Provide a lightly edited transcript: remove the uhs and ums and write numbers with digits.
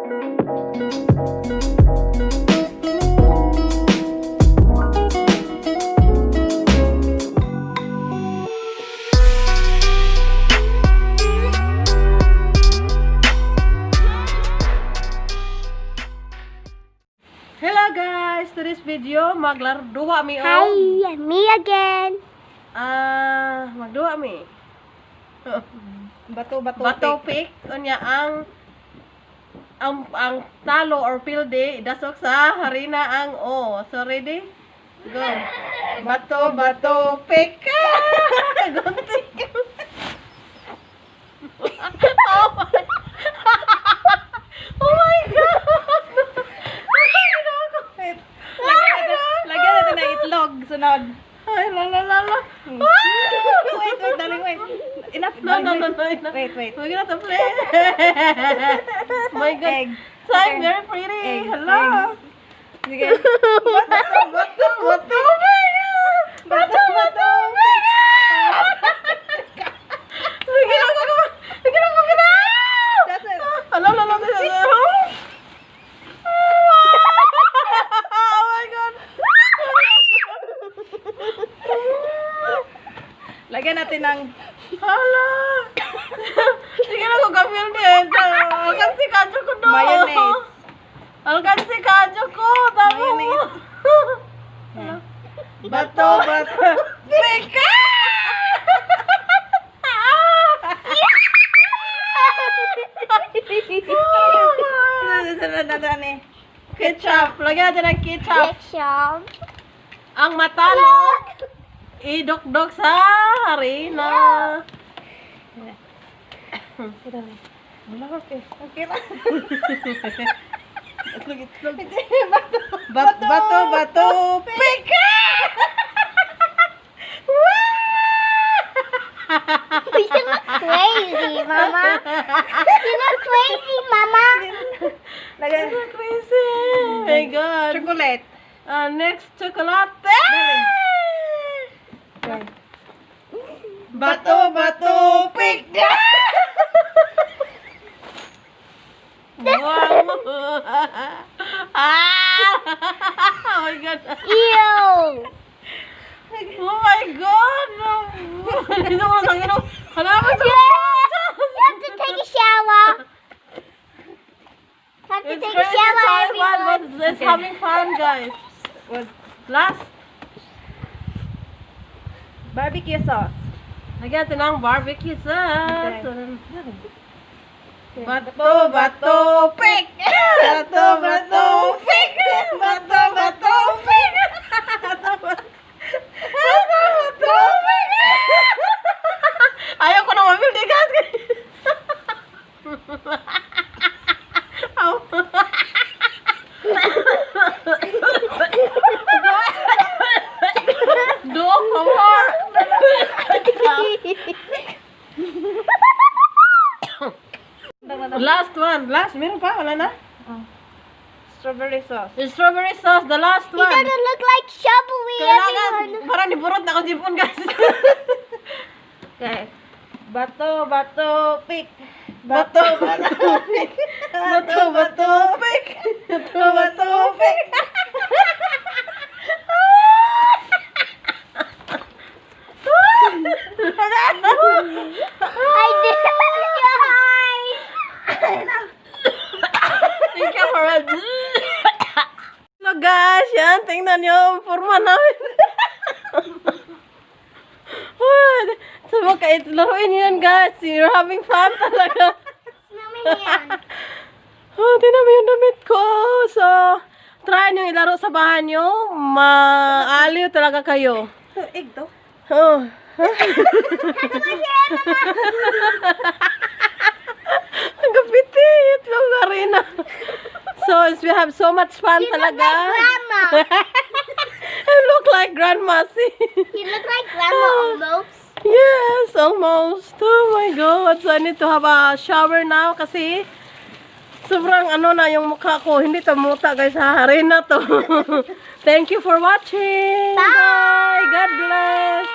Hello guys, today's video maglarduha mi Hi, me again. magduha mi. Bato Pick unya ang talo or pilde dasok sa harina ang o. So ready? Go. Bato pick. Gunting. Oh my god. Lagyan natin ng itlog. Sunod. Ay, la. Wait, darling, wait. Enough. No. Wait. We're gonna play. My god. Egg. So I'm Okay. very pretty. Egg. Hello. Sige. Bato. Sige ako. That's it. Hello. Oh my god. Lagyan natin ng Hala. Sige na ko gawin din. Alkan si kadyo ko do. Mayonnaise. Alkan si kadyo ko. Tama mo. Mayonnaise. Bato. Pika! Ketchup. Lagyan natin ng ketchup. Ketchup. Ang matalo, idokdok sa harina. Okay lang. Bato. Pika! You look crazy, Mama. You look crazy, Mama. Lagyan. Crazy. Oh my god. Chocolate. Next, chocolate. Okay. Bato, pika! Wow! Oh my god! Ew. Oh my god! Dito mo lang yun. Halaman sa You have to take a shower. Have to It's take a crazy shower, time, but everyone. it's having fun, guys. What? Last, Barbecue sauce. lagyan natin ng barbecue sauce. Okay. Bato, pick! Bato, pick! Bato, pick! Ayaw ko na mabili, guys. Do, come on. Last one. Meron pa? Wala na? Strawberry sauce. The strawberry sauce, the last He one. doesn't look like Shabby, Kailangan, everyone. parang niburot na ako jipon, guys. Okay. Bato, pick. Bato, pick. Bato, pick. Pick. I did Thank you for it. So guys, yan, tingnan nyo ang forma namin. Sabak kayo, laruin nyo yan guys. You're having fun talaga. Tingnan mo yung damit ko. So, try nyo ilaro sa bahay nyo. Maaliw talaga kayo. Egg to. Oh. Ang kapitit lang arena. So, we have so much fun You look talaga. like Grandma. I look like grandma, see? You look like Grandma almost. Yes, almost. Oh my God. So, I need to have a shower now kasi sobrang ano na yung mukha ko. Hindi to muta guys. Haharin na to. Thank you for watching. Bye. Bye. God bless.